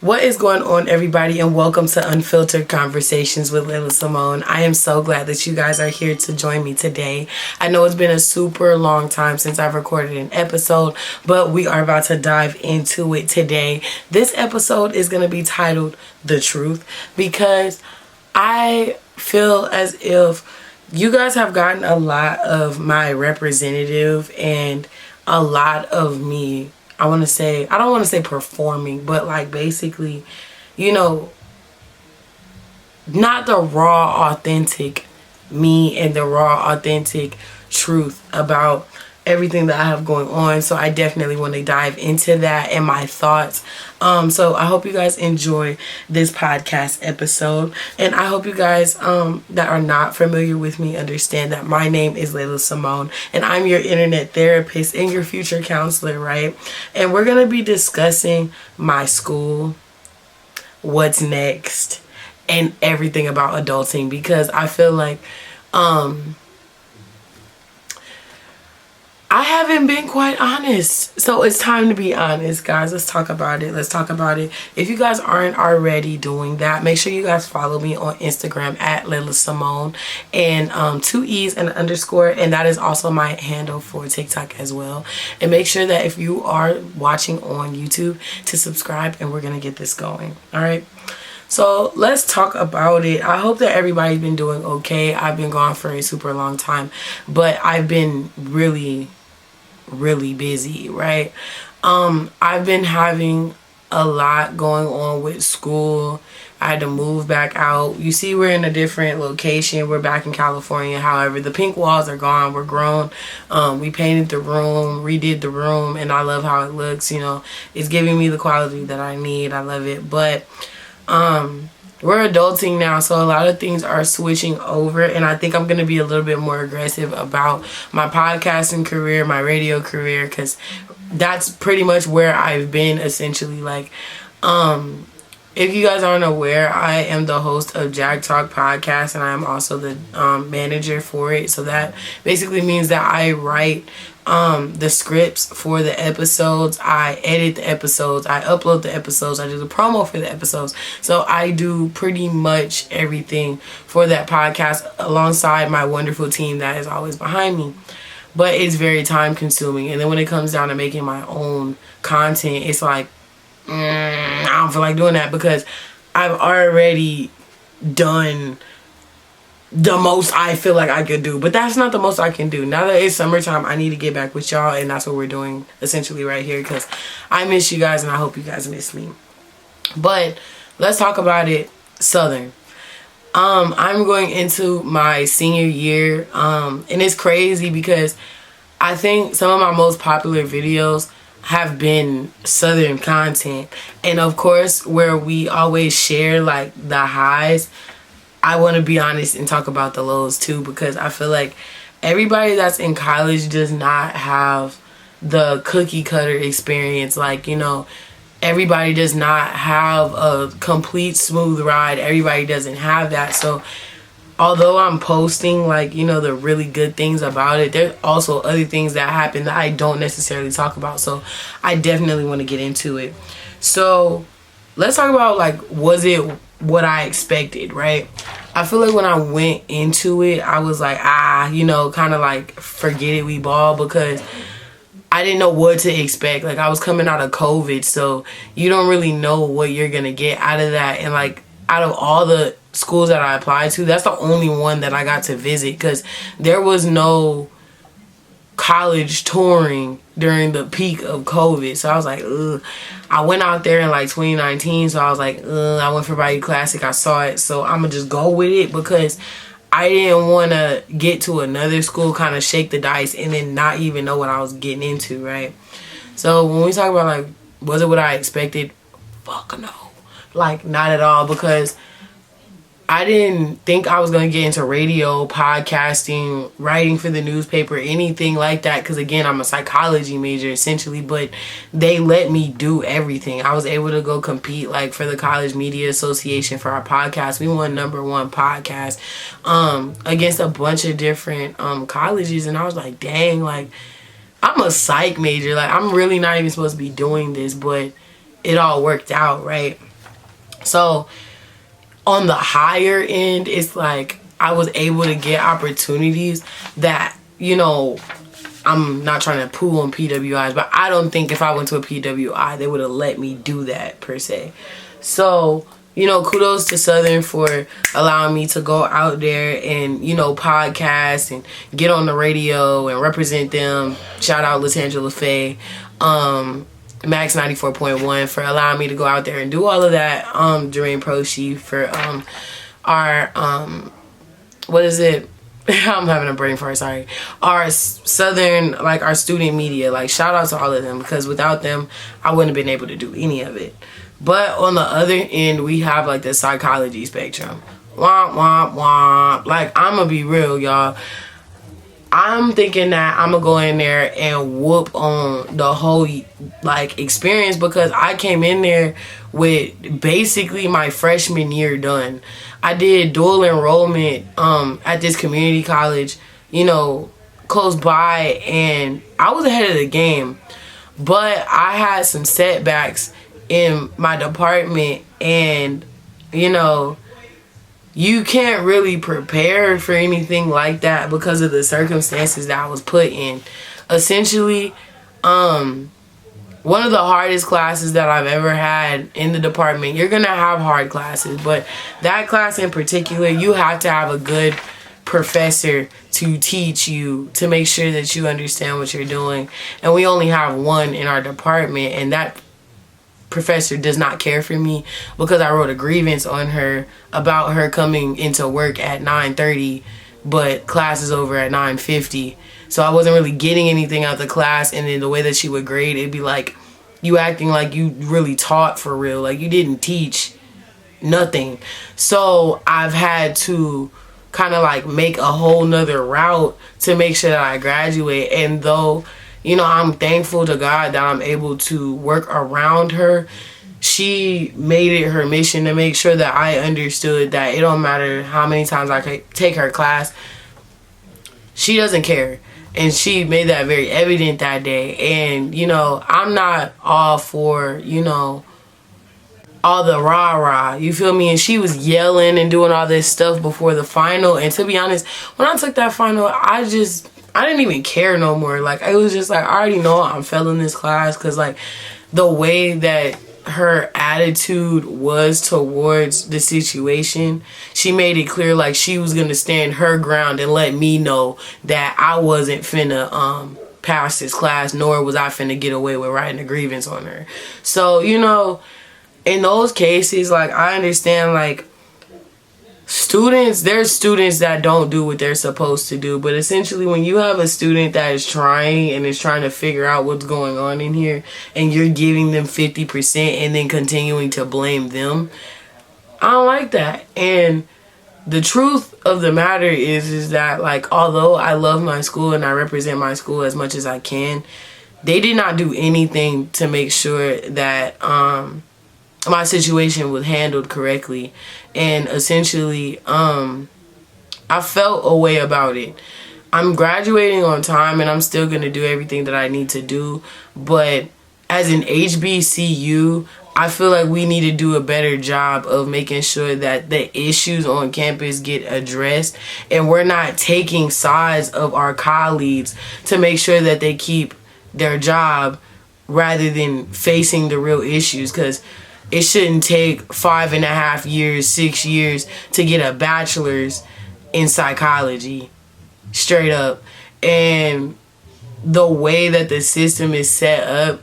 What is going on, everybody, and welcome to Unfiltered Conversations with Laila Simone. I am so glad that you guys are here to join me today. I know it's been a super long time since I've recorded an episode, but we are about to dive into it today. This episode is going to be titled The Truth because I feel as if you guys have gotten a lot of my representative and a lot of me. I don't want to say performing, but like basically, not the raw, authentic me and the raw, authentic truth about everything that I have going on. So I definitely want to dive into that and my thoughts. So I hope you guys enjoy this podcast episode. And I hope you guys that are not familiar with me understand that my name is Laila Simone and I'm your internet therapist and your future counselor, right? And we're going to be discussing my school, what's next, and everything about adulting because I feel like I haven't been quite honest. So it's time to be honest, guys. Let's talk about it. If you guys aren't already doing that, make sure you guys follow me on Instagram at Laila Simone and 2 E's and an underscore. And that is also my handle for TikTok as well. And make sure that if you are watching on YouTube to subscribe, and we're going to get this going. All right. So let's talk about it. I hope that everybody's been doing okay. I've been gone for a super long time, but I've been really busy, right? I've been having a lot going on with school. I had to move back out. You see, we're in a different location. We're back in California. However, the pink walls are gone. We're grown. We painted the room, redid the room, and I love how it looks. It's giving me the quality that I need. I love it. But we're adulting now, so a lot of things are switching over, and I think I'm going to be a little bit more aggressive about my podcasting career, my radio career, because that's pretty much where I've been essentially. Like, if you guys aren't aware, I am the host of Jack Talk podcast, and I am also the manager for it. So that basically means that I write the scripts for the episodes, I edit the episodes, I upload the episodes, I do the promo for the episodes. So I do pretty much everything for that podcast alongside my wonderful team that is always behind me. But it's very time consuming, and then when it comes down to making my own content, it's like I don't feel like doing that because I've already done the most I feel like I could do. But that's not the most I can do. Now that it's summertime, I need to get back with y'all, and that's what we're doing essentially right here because I miss you guys and I hope you guys miss me. But let's talk about it Southern. I'm going into my senior year, and it's crazy because I think some of my most popular videos have been Southern content, and of course where we always share like the highs, I want to be honest and talk about the lows too, because I feel like everybody that's in college does not have the cookie cutter experience. Like, everybody does not have a complete smooth ride. Everybody doesn't have that. So although I'm posting like, the really good things about it, there's also other things that happen that I don't necessarily talk about. So I definitely want to get into it. So let's talk about like, was it what I expected, right? I feel like when I went into it, I was like, kind of like forget it, we ball, because I didn't know what to expect. Like, I was coming out of COVID, so you don't really know what you're gonna get out of that. And like, out of all the schools that I applied to, that's the only one that I got to visit because there was no college touring during the peak of COVID. So I was like, ugh. I went out there in like 2019, so I was like, ugh. I went for Bayou Classic, I saw it, so I'm gonna just go with it because I didn't want to get to another school, kind of shake the dice, and then not even know what I was getting into, right? So when we talk about like, was it what I expected? Fuck no. Like, not at all, because I didn't think I was going to get into radio, podcasting, writing for the newspaper, anything like that. Because, again, I'm a psychology major, essentially. But they let me do everything. I was able to go compete, like, for the College Media Association for our podcast. We won #1 podcast against a bunch of different colleges. And I was like, dang, like, I'm a psych major. Like, I'm really not even supposed to be doing this. But it all worked out, right? So on the higher end, it's like I was able to get opportunities that, you know, I'm not trying to poo on PWIs, but I don't think if I went to a PWI, they would have let me do that per se. So, you know, kudos to Southern for allowing me to go out there and, you know, podcast and get on the radio and represent them. Shout out Latangela Faye, Max 94.1 for allowing me to go out there and do all of that. Jermaine Proshi for our what is it? I'm having a brain fart, sorry. Our Southern, like our student media, like shout out to all of them, because without them, I wouldn't have been able to do any of it. But on the other end, we have like the psychology spectrum. Womp, womp, womp. Like, I'm gonna be real, y'all. I'm thinking that I'm gonna go in there and whoop on the whole like experience, because I came in there with basically my freshman year done. I did dual enrollment at this community college, you know, close by, and I was ahead of the game. But I had some setbacks in my department, and, you know, you can't really prepare for anything like that because of the circumstances that I was put in. Essentially, one of the hardest classes that I've ever had in the department. You're going to have hard classes, but that class in particular, you have to have a good professor to teach you, to make sure that you understand what you're doing. And we only have one in our department, and that professor does not care for me because I wrote a grievance on her about her coming into work at 9:30, but class is over at 9:50. So I wasn't really getting anything out of the class, and then the way that she would grade, it'd be like you acting like you really taught for real, like you didn't teach nothing. So I've had to kind of like make a whole nother route to make sure that I graduate. And though, you know, I'm thankful to God that I'm able to work around her, she made it her mission to make sure that I understood that it don't matter how many times I could take her class, she doesn't care. And she made that very evident that day. And, you know, I'm not all for, you know, all the rah-rah, you feel me? And she was yelling and doing all this stuff before the final. And to be honest, when I took that final, I didn't even care no more. Like, it was just like, I already know I'm failing this class, because, like, the way that her attitude was towards the situation, she made it clear like she was gonna stand her ground and let me know that I wasn't finna pass this class, nor was I finna get away with writing a grievance on her. So, you know, in those cases, like, I understand, like, there's students that don't do what they're supposed to do, but essentially when you have a student that is trying and is trying to figure out what's going on in here, and you're giving them 50% and then continuing to blame them, I don't like that. And the truth of the matter is that, like, although I love my school and I represent my school as much as I can, they did not do anything to make sure that my situation was handled correctly. And essentially, I felt a way about it. I'm graduating on time, and I'm still going to do everything that I need to do. But as an HBCU, I feel like we need to do a better job of making sure that the issues on campus get addressed, and we're not taking sides of our colleagues to make sure that they keep their job rather than facing the real issues. Because it shouldn't take 5.5 years, 6 years to get a bachelor's in psychology, straight up. And the way that the system is set up,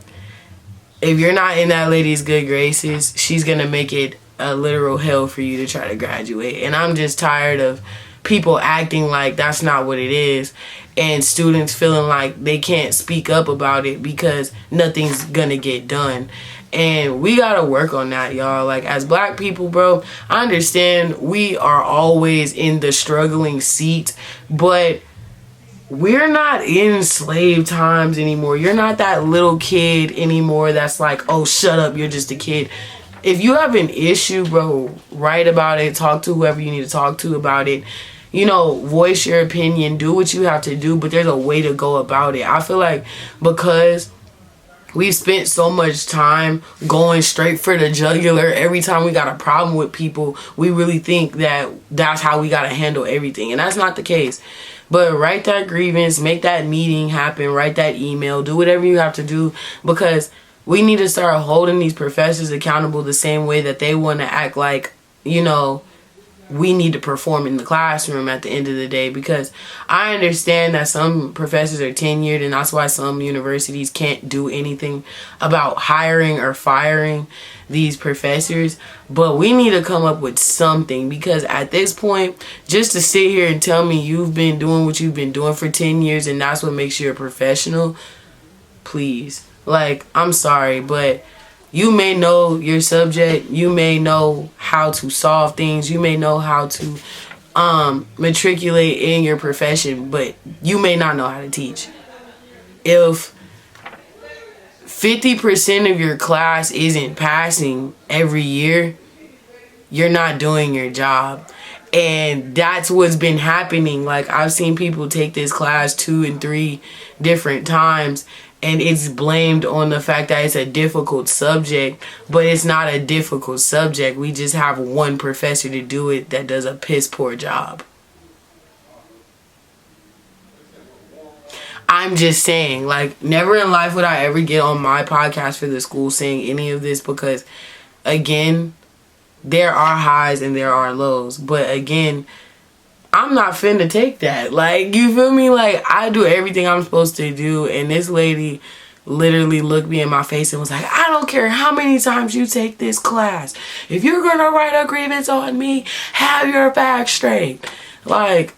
if you're not in that lady's good graces, she's gonna make it a literal hell for you to try to graduate. And I'm just tired of people acting like that's not what it is, and students feeling like they can't speak up about it because nothing's gonna get done. And we gotta work on that, y'all. Like, as black people, bro, I understand we are always in the struggling seat, but we're not in slave times anymore. You're not that little kid anymore that's like, oh, shut up, you're just a kid. If you have an issue, bro, write about it, talk to whoever you need to talk to about it. You know, voice your opinion, do what you have to do, but there's a way to go about it. I feel like because We've spent so much time going straight for the jugular. Every time we got a problem with people, we really think that that's how we got to handle everything. And that's not the case. But write that grievance, make that meeting happen, write that email, do whatever you have to do, because we need to start holding these professors accountable the same way that they want to act like, you know, we need to perform in the classroom at the end of the day. Because I understand that some professors are tenured, and that's why some universities can't do anything about hiring or firing these professors. But we need to come up with something, because at this point, just to sit here and tell me you've been doing what you've been doing for 10 years and that's what makes you a professional, please. Like, I'm sorry, but you may know your subject, you may know how to solve things, you may know how to matriculate in your profession, but you may not know how to teach. If 50% of your class isn't passing every year, you're not doing your job. And that's what's been happening. Like, I've seen people take this class 2 and 3 different times, and it's blamed on the fact that it's a difficult subject, but it's not a difficult subject. We just have one professor to do it that does a piss poor job. I'm just saying, like, never in life would I ever get on my podcast for the school saying any of this, because, again, there are highs and there are lows. But, again, I'm not finna take that. Like, you feel me? Like, I do everything I'm supposed to do, and this lady literally looked me in my face and was like, I don't care how many times you take this class. If you're gonna write a grievance on me, have your facts straight. Like,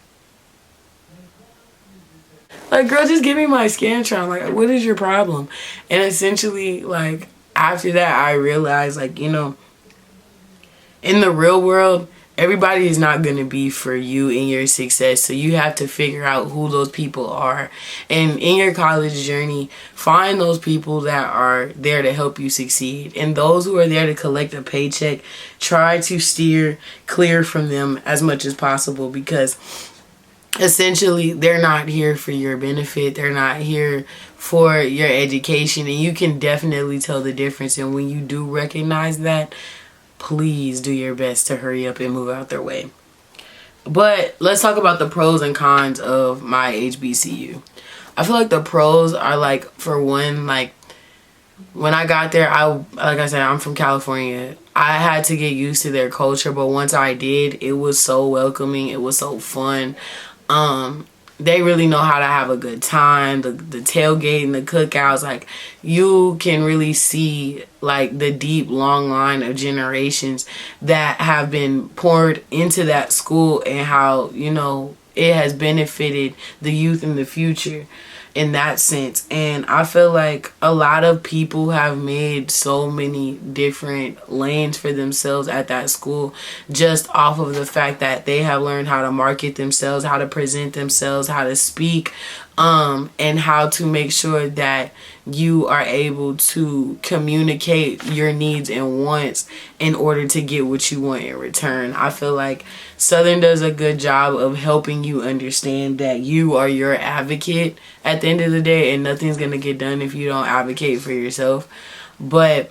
girl, just give me my Scantron. Like, what is your problem? And essentially, like, after that, I realized, like, you know, in the real world, everybody is not going to be for you in your success. So you have to figure out who those people are. And in your college journey, find those people that are there to help you succeed. And those who are there to collect a paycheck, try to steer clear from them as much as possible, because essentially they're not here for your benefit. They're not here for your education. And you can definitely tell the difference. And when you do recognize that, please do your best to hurry up and move out their way. But let's talk about the pros and cons of my HBCU. I feel like the pros are, like, for one, like, when I got there, like I said, I'm from California. I had to get used to their culture, but once I did, it was so welcoming. It was so fun. They really know how to have a good time. The tailgate and the cookouts, like, you can really see, like, the deep, long line of generations that have been poured into that school, and how, you know, it has benefited the youth in the future in that sense. And I feel like a lot of people have made so many different lanes for themselves at that school, just off of the fact that they have learned how to market themselves, how to present themselves, how to speak, and how to make sure that you are able to communicate your needs and wants in order to get what you want in return. I feel like Southern does a good job of helping you understand that you are your advocate at the end of the day, and nothing's going to get done if you don't advocate for yourself. But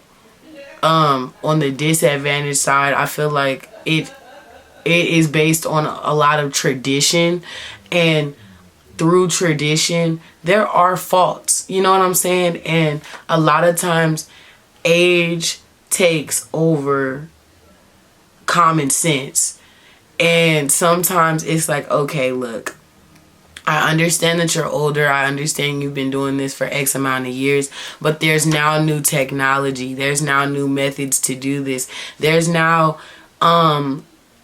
on the disadvantage side, I feel like it is based on a lot of tradition, and through tradition there are faults, you know what I'm saying? And a lot of times age takes over common sense, and sometimes it's like, okay, look, I understand that you're older, I understand you've been doing this for X amount of years, but there's now new technology, there's now new methods to do this, there's now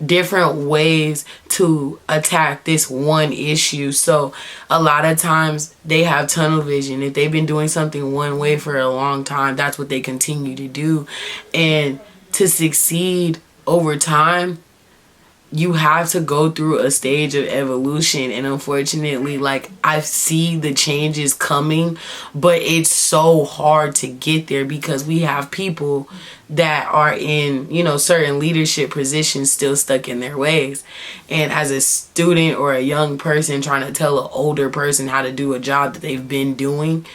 different ways to attack this one issue. So a lot of times they have tunnel vision. If they've been doing something one way for a long time, that's what they continue to do. And to succeed over time, you have to go through a stage of evolution. And unfortunately, like, I see the changes coming, but it's so hard to get there because we have people that are in, you know, certain leadership positions still stuck in their ways. And as a student or a young person trying to tell an older person how to do a job that they've been doing,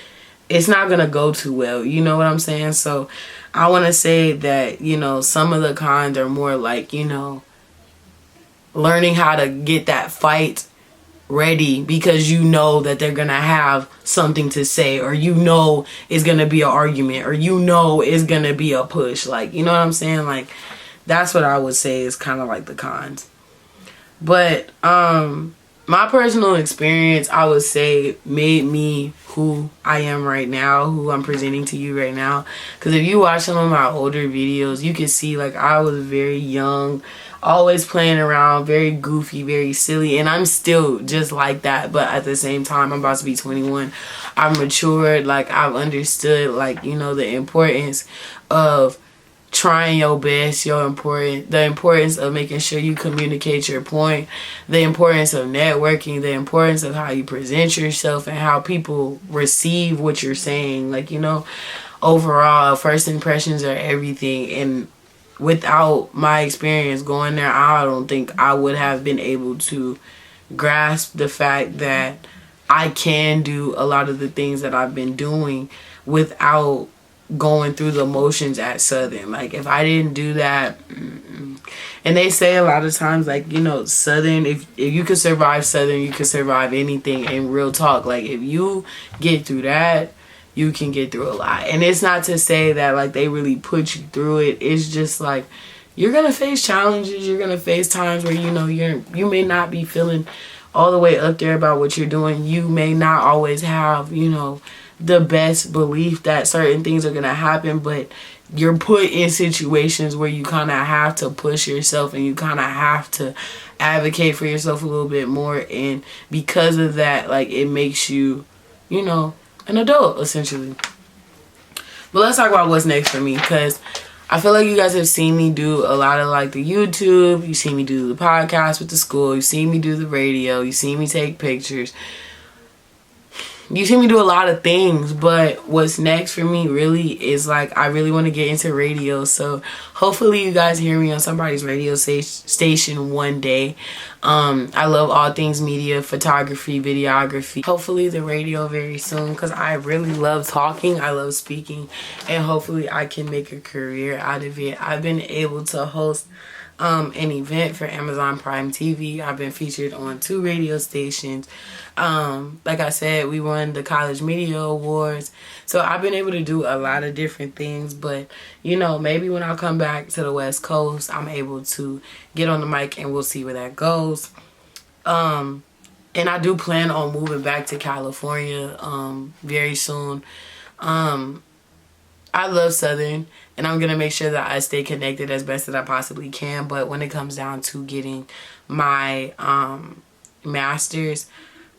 it's not gonna go too well. You know what I'm saying? So I want to say that, you know, some of the cons are more like, you know, learning how to get that fight ready, because you know that they're gonna have something to say, or you know it's gonna be an argument, or you know it's gonna be a push. Like, you know what I'm saying? Like, that's what I would say is kind of like the cons. But my personal experience, I would say, made me who I am right now, who I'm presenting to you right now. Because if you watch some of my older videos, you can see, like, I was very young, always playing around, very goofy, very silly, and I'm still just like that. But at the same time, I'm about to be 21. I've matured, like, I've understood, like, you know, the importance of trying your best, the importance of making sure you communicate your point, the importance of networking, the importance of how you present yourself and how people receive what you're saying. Like, you know, overall, first impressions are everything. And without my experience going there, I don't think I would have been able to grasp the fact that I can do a lot of the things that I've been doing without going through the motions at Southern. Like, if I didn't do that, and they say a lot of times, like, you know, Southern, if you could survive Southern, you could survive anything. In real talk, like, if you get through that, you can get through a lot. And it's not to say that, like, they really put you through it. It's just like, you're gonna face challenges, you're gonna face times where, you know, you may not be feeling all the way up there about what you're doing. You may not always have, you know, the best belief that certain things are going to happen, but you're put in situations where you kind of have to push yourself and you kind of have to advocate for yourself a little bit more. And because of that, like, it makes you, you know, an adult, essentially. But let's talk about what's next for me, because I feel like you guys have seen me do a lot of, like, the YouTube. You see me do the podcast with the school. You see me do the radio. You see me take pictures. You see me do a lot of things, but what's next for me really is, like, I really want to get into radio. So hopefully you guys hear me on somebody's radio station one day. I love all things media, photography, videography. Hopefully the radio very soon, because I really love talking. I love speaking, and hopefully I can make a career out of it. I've been able to host an event for Amazon Prime TV. I've been featured on 2 radio stations. Like I said, we won the College Media Awards. So I've been able to do a lot of different things. But, you know, maybe when I come back to the West Coast, I'm able to get on the mic and we'll see where that goes. And I do plan on moving back to California very soon. I love Southern, and I'm going to make sure that I stay connected as best as I possibly can. But when it comes down to getting my master's,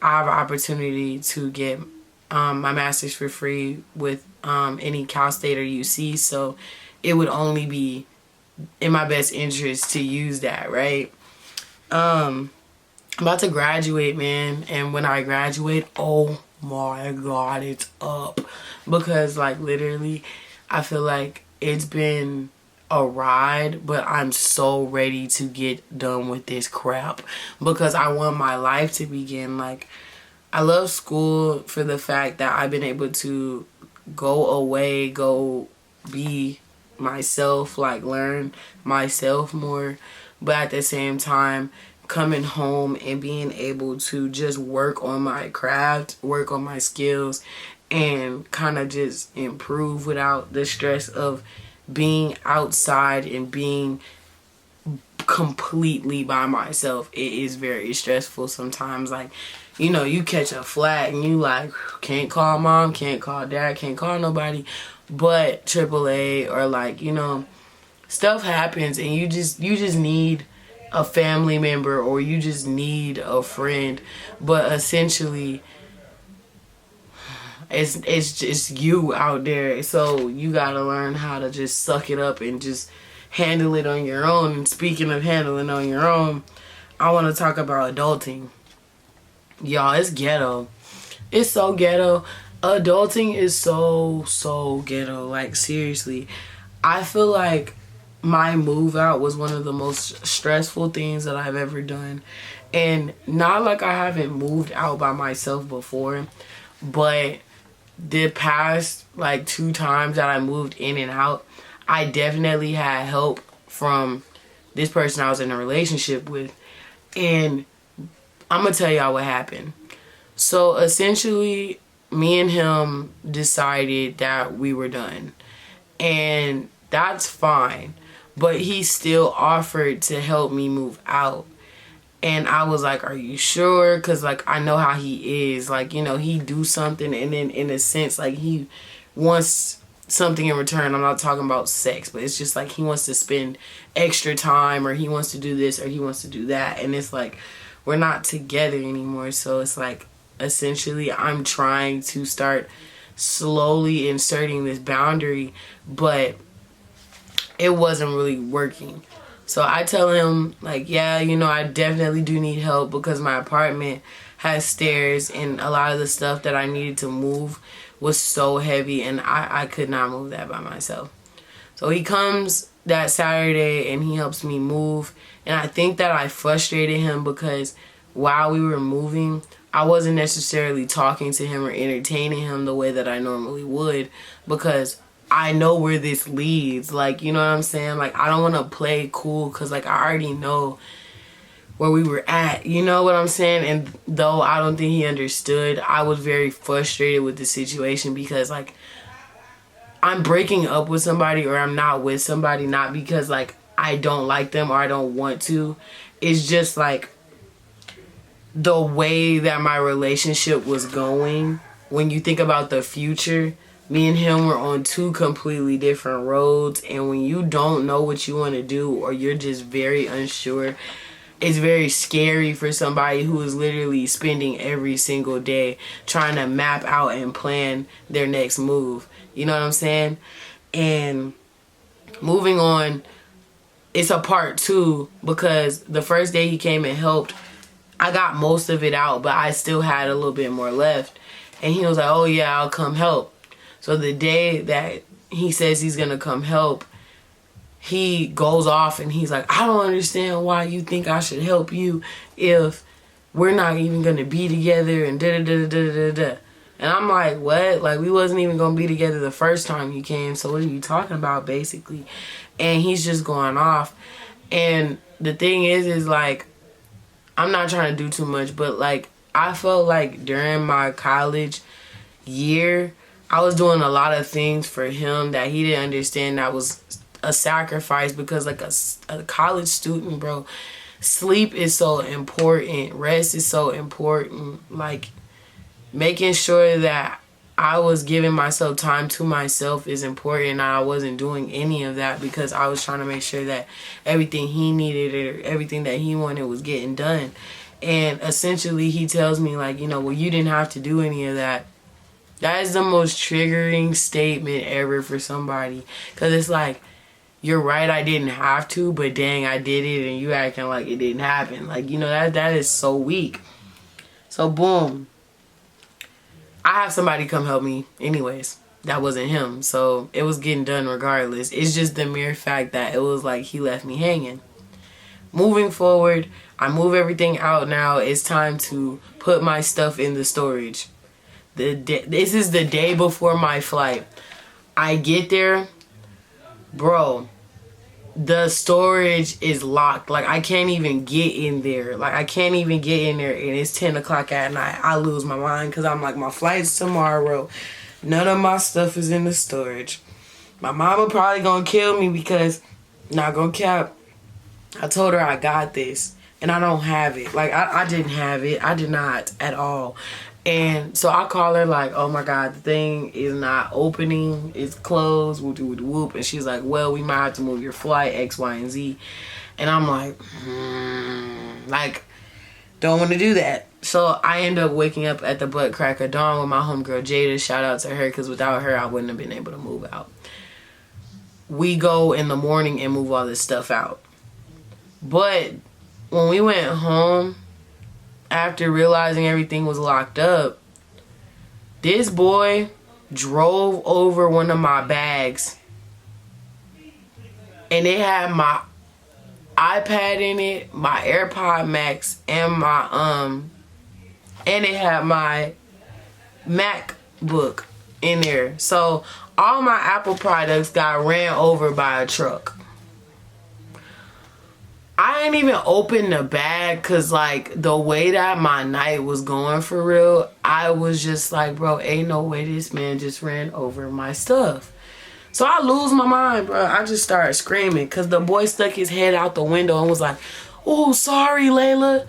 I have an opportunity to get my master's for free with any Cal State or UC. So it would only be in my best interest to use that, right? I'm about to graduate, man. And when I graduate, oh my God, it's up. Because, like, literally, I feel like it's been a ride, but I'm so ready to get done with this crap, because I want my life to begin. Like, I love school for the fact that I've been able to go away, go be myself, like, learn myself more. But at the same time, coming home and being able to just work on my craft, work on my skills, and kind of just improve without the stress of being outside and being completely by myself. It is very stressful sometimes. Like, you know, you catch a flat and you, like, can't call mom, can't call dad, can't call nobody but AAA, or, like, you know, stuff happens and you just need a family member, or you just need a friend. But essentially, it's just you out there, so you gotta learn how to just suck it up and just handle it on your own. And speaking of handling on your own, I want to talk about adulting. Y'all, it's ghetto. It's so ghetto. Adulting is so ghetto. Like, seriously, I feel like my move out was one of the most stressful things that I've ever done. And not like I haven't moved out by myself before, but the past like 2 times that I moved in and out, I definitely had help from this person I was in a relationship with. And I'm gonna tell y'all what happened. So essentially, me and him decided that we were done. And that's fine. But he still offered to help me move out. And I was like, are you sure? Because, like, I know how he is. Like, you know, he do something and then in a sense, like, he wants something in return. I'm not talking about sex, but it's just like he wants to spend extra time, or he wants to do this, or he wants to do that. And it's like, we're not together anymore. So it's like, essentially, I'm trying to start slowly inserting this boundary, but it wasn't really working. So I tell him, like, yeah, you know, I definitely do need help because my apartment has stairs and a lot of the stuff that I needed to move was so heavy and I could not move that by myself. So he comes that Saturday and he helps me move. And I think that I frustrated him because while we were moving, I wasn't necessarily talking to him or entertaining him the way that I normally would, because I know where this leads. Like, you know what I'm saying? Like, I don't want to play cool because, like, I already know where we were at. You know what I'm saying? And though I don't think he understood, I was very frustrated with the situation because, like, I'm breaking up with somebody or I'm not with somebody not because, like, I don't like them or I don't want to. It's just, like, the way that my relationship was going. When you think about the future, me and him were on 2 completely different roads, and when you don't know what you want to do or you're just very unsure, it's very scary for somebody who is literally spending every single day trying to map out and plan their next move. You know what I'm saying? And moving on, it's a part 2 because the first day he came and helped, I got most of it out, but I still had a little bit more left. And he was like, oh yeah, I'll come help. So the day that he says he's going to come help, he goes off and he's like, I don't understand why you think I should help you if we're not even going to be together and da-da-da-da-da-da-da. And I'm like, what? Like, we wasn't even going to be together the first time you came, so what are you talking about, basically? And he's just going off. And the thing is like, I'm not trying to do too much, but, like, I felt like during my college year, I was doing a lot of things for him that he didn't understand that was a sacrifice because, like, a college student, bro, sleep is so important. Rest is so important. Like, making sure that I was giving myself time to myself is important, and I wasn't doing any of that because I was trying to make sure that everything he needed or everything that he wanted was getting done. And essentially he tells me, like, you know, well, you didn't have to do any of that. That is the most triggering statement ever for somebody, because it's like, you're right, I didn't have to, but dang, I did it, and you acting like it didn't happen. Like, you know, that is so weak. So boom, I have somebody come help me anyways. That wasn't him, so it was getting done regardless. It's just the mere fact that it was like he left me hanging. Moving forward, I move everything out now. It's time to put my stuff in the storage. This is the day before my flight. I get there, bro, the storage is locked. Like, I can't even get in there. Like, I can't even get in there, and it's 10 o'clock at night. I lose my mind because I'm like, my flight's tomorrow. None of my stuff is in the storage. My mama probably gonna kill me because, not gonna cap, I told her I got this, and I don't have it. Like, I didn't have it. I did not at all. And so I call her like, oh my God, the thing is not opening. It's closed. Whoop. And she's like, well, we might have to move your flight, X, Y, and Z. And I'm like, like, don't want to do that. So I end up waking up at the butt crack of dawn with my homegirl Jada. Shout out to her, because without her, I wouldn't have been able to move out. We go in the morning and move all this stuff out. But when we went home, after realizing everything was locked up, this boy drove over one of my bags, and it had my iPad in it, my AirPod Max, and my and it had my MacBook in there. So all my Apple products got ran over by a truck. I ain't even open the bag because, like, the way that my night was going for real, I was just like, bro, ain't no way this man just ran over my stuff. So I lose my mind, bro. I just started screaming because the boy stuck his head out the window and was like, oh, sorry, Layla.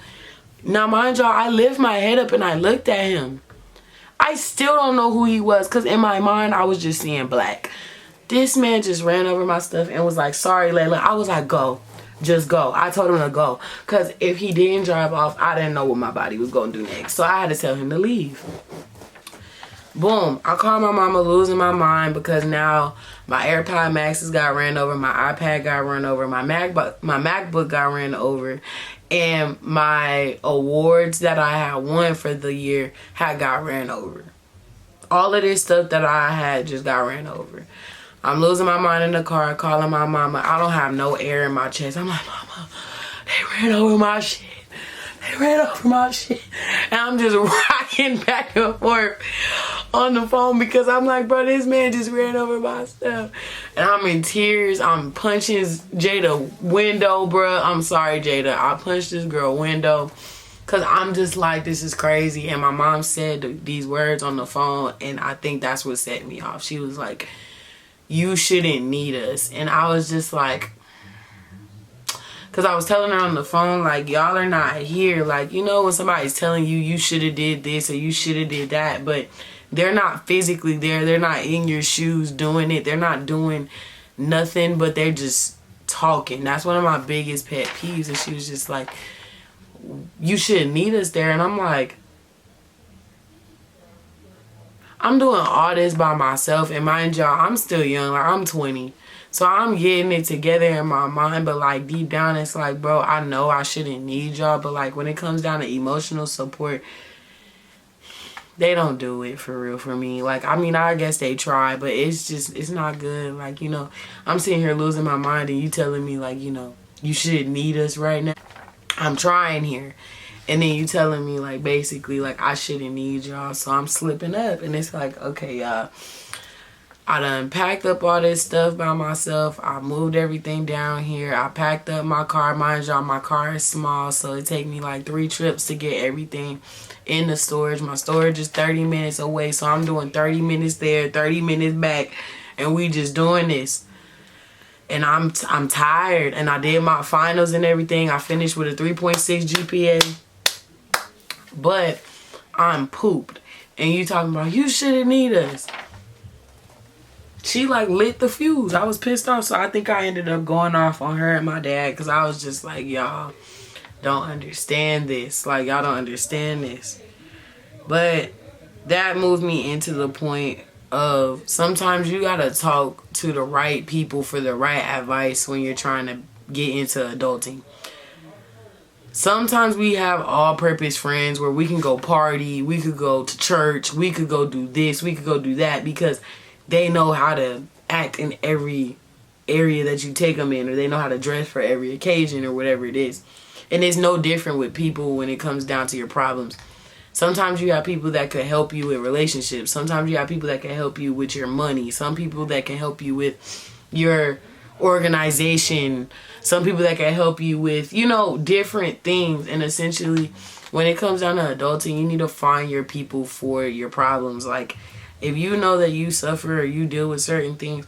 Now, mind y'all, I lift my head up and I looked at him. I still don't know who he was because in my mind, I was just seeing black. This man just ran over my stuff and was like, sorry, Layla. I was like, go. Just go. I told him to go. Because if he didn't drive off, I didn't know what my body was going to do next. So I had to tell him to leave. Boom. I called my mama losing my mind because now my AirPod Maxes got ran over. My iPad got run over. My MacBook got ran over. And my awards that I had won for the year had got ran over. All of this stuff that I had just got ran over. I'm losing my mind in the car, calling my mama. I don't have no air in my chest. I'm like, mama, they ran over my shit. They ran over my shit. And I'm just rocking back and forth on the phone because I'm like, bro, this man just ran over my stuff. And I'm in tears. I'm punching Jada window, bro. I'm sorry, Jada. I punched this girl window because I'm just like, this is crazy. And my mom said these words on the phone, and I think that's what set me off. She was like, you shouldn't need us. And I was just like, because I was telling her on the phone, like, y'all are not here. Like, you know when somebody's telling you, you should have did this or you should have did that, but they're not physically there. They're not in your shoes doing it. They're not doing nothing, but they're just talking. That's one of my biggest pet peeves. And she was just like, you shouldn't need us there. And I'm like, I'm doing all this by myself, and mind y'all, I'm still young, like I'm 20. So I'm getting it together in my mind, but like deep down it's like, bro, I know I shouldn't need y'all, but like when it comes down to emotional support, they don't do it for real for me. Like, I mean, I guess they try, but it's just, it's not good. Like, you know, I'm sitting here losing my mind and you telling me like, you know, you shouldn't need us right now. I'm trying here. And then you telling me, like, basically, like, I shouldn't need y'all. So I'm slipping up. And it's like, okay, y'all. I done packed up all this stuff by myself. I moved everything down here. I packed up my car. Mind y'all, my car is small. So it take me, like, 3 trips to get everything in the storage. My storage is 30 minutes away. So I'm doing 30 minutes there, 30 minutes back. And we just doing this. And I'm tired. And I did my finals and everything. I finished with a 3.6 GPA. But I'm pooped. And you talking about, you shouldn't need us. She like lit the fuse. I was pissed off. So I think I ended up going off on her and my dad. Because I was just like, y'all don't understand this. Like, y'all don't understand this. But that moved me into the point of sometimes you got to talk to the right people for the right advice when you're trying to get into adulting. Sometimes we have all-purpose friends where we can go party, we could go to church, we could go do this, we could go do that because they know how to act in every area that you take them in, or they know how to dress for every occasion or whatever it is. And it's no different with people when it comes down to your problems. Sometimes you have people that could help you with relationships. Sometimes you have people that can help you with your money. Some people that can help you with your organization. Some people that can help you with, you know, different things. And essentially, when it comes down to adulting, you need to find your people for your problems. Like, if you know that you suffer or you deal with certain things,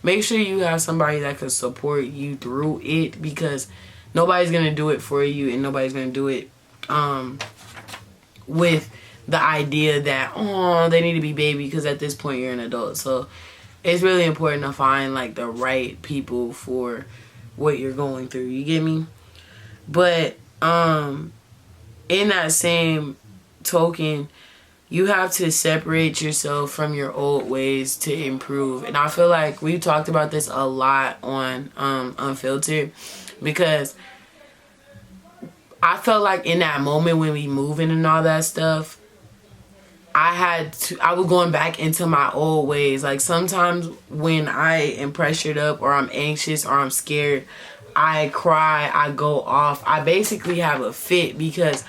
make sure you have somebody that can support you through it, because nobody's going to do it for you, and nobody's going to do it with the idea that, oh, they need to be baby, because at this point you're an adult. So it's really important to find like the right people for what you're going through. You get me? But in that same token, you have to separate yourself from your old ways to improve. And I feel like we talked about this a lot on Unfiltered, because I felt like in that moment when we moving and all that stuff, I was going back into my old ways. Like, sometimes when I am pressured up or I'm anxious or I'm scared, I cry, I go off. I basically have a fit because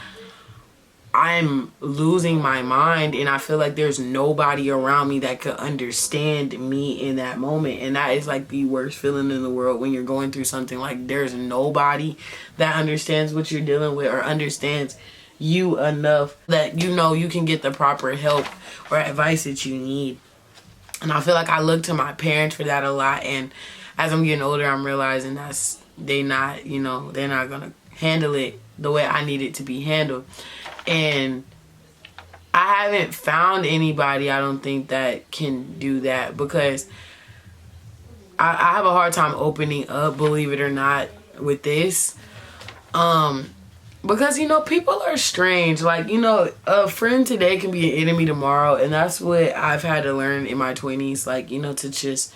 I'm losing my mind, and I feel like there's nobody around me that could understand me in that moment. And that is like the worst feeling in the world, when you're going through something like there's nobody that understands what you're dealing with or understands you enough that you know you can get the proper help or advice that you need. And I feel like I look to my parents for that a lot, and as I'm getting older, I'm realizing they're not gonna handle it the way I need it to be handled. And I haven't found anybody, I don't think, that can do that, because I have a hard time opening up, believe it or not, with this. Because, people are strange. Like, a friend today can be an enemy tomorrow. And that's what I've had to learn in my 20s. Like, to just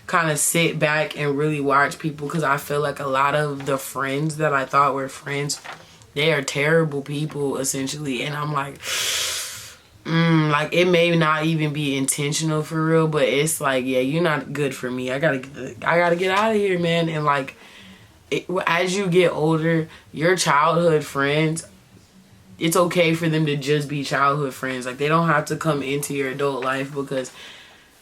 kind of sit back and really watch people. Because I feel like a lot of the friends that I thought were friends, they are terrible people, essentially. And I'm like, like, it may not even be intentional for real, but it's like, yeah, you're not good for me. I gotta get out of here, man. And like, as you get older, your childhood friends, it's okay for them to just be childhood friends. Like, they don't have to come into your adult life, because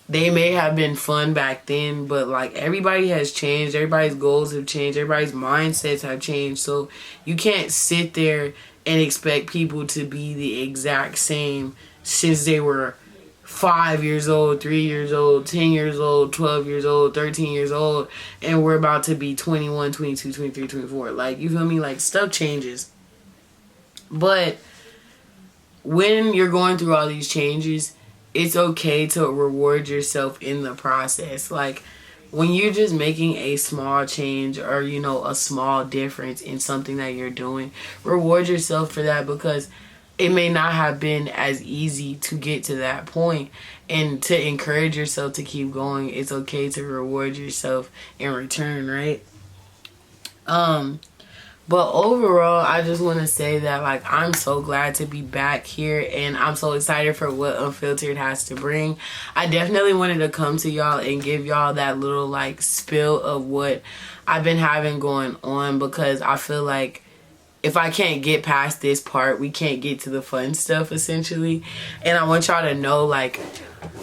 they may have been fun back then, but like, everybody has changed. Everybody's goals have changed. Everybody's mindsets have changed. So you can't sit there and expect people to be the exact same since they were 5 years old, 3 years old, 10 years old, 12 years old, 13 years old, and we're about to be 21, 22, 23, 24. Like, you feel me? Like, stuff changes. But when you're going through all these changes, it's okay to reward yourself in the process. Like, when you're just making a small change or, a small difference in something that you're doing, reward yourself for that, because it may not have been as easy to get to that point. And to encourage yourself to keep going, it's okay to reward yourself in return, right? But overall, I just want to say that, like, I'm so glad to be back here, and I'm so excited for what Unfiltered has to bring. I definitely wanted to come to y'all and give y'all that little, like, spill of what I've been having going on, because I feel like if I can't get past this part, we can't get to the fun stuff, essentially. And I want y'all to know, like,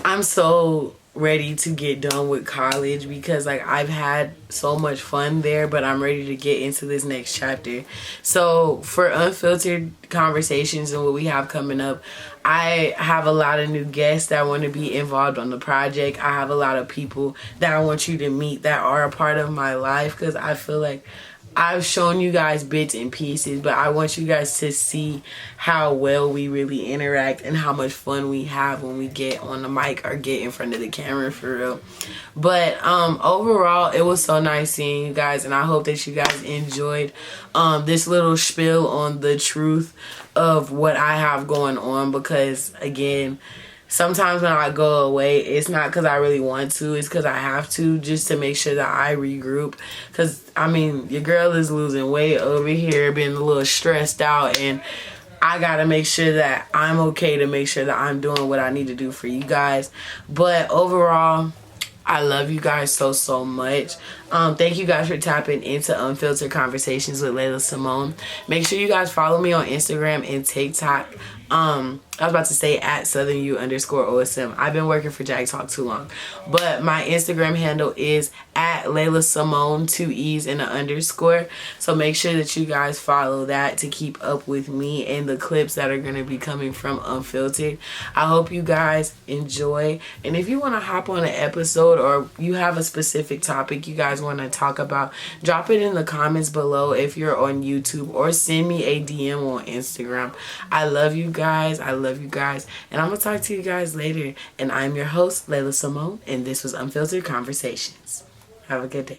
I'm so ready to get done with college, because like, I've had so much fun there, but I'm ready to get into this next chapter. So for Unfiltered Conversations and what we have coming up, I have a lot of new guests that want to be involved on the project. I have a lot of people that I want you to meet that are a part of my life, because I feel like I've shown you guys bits and pieces, but I want you guys to see how well we really interact and how much fun we have when we get on the mic or get in front of the camera, for real. But overall, it was so nice seeing you guys, and I hope that you guys enjoyed this little spiel on the truth of what I have going on, because again, sometimes when I go away, it's not because I really want to. It's because I have to, just to make sure that I regroup. Because, I mean, your girl is losing weight over here, being a little stressed out. And I got to make sure that I'm okay, to make sure that I'm doing what I need to do for you guys. But overall, I love you guys so, so much. Thank you guys for tapping into Unfiltered Conversations with Laila Simone. Make sure you guys follow me on Instagram and TikTok. I was about to say at SouthernU_OSM. I've been working for Jack Talk too long. But my Instagram handle is at Laila Simone, 2 E's and an underscore. So make sure that you guys follow that to keep up with me and the clips that are going to be coming from Unfiltered. I hope you guys enjoy. And if you want to hop on an episode, or you have a specific topic you guys want to talk about, drop it in the comments below if you're on YouTube, or send me a DM on Instagram. I love you guys. I love you guys. And I'm going to talk to you guys later. And I'm your host, Laila Simone, and this was Unfiltered Conversations. Have a good day.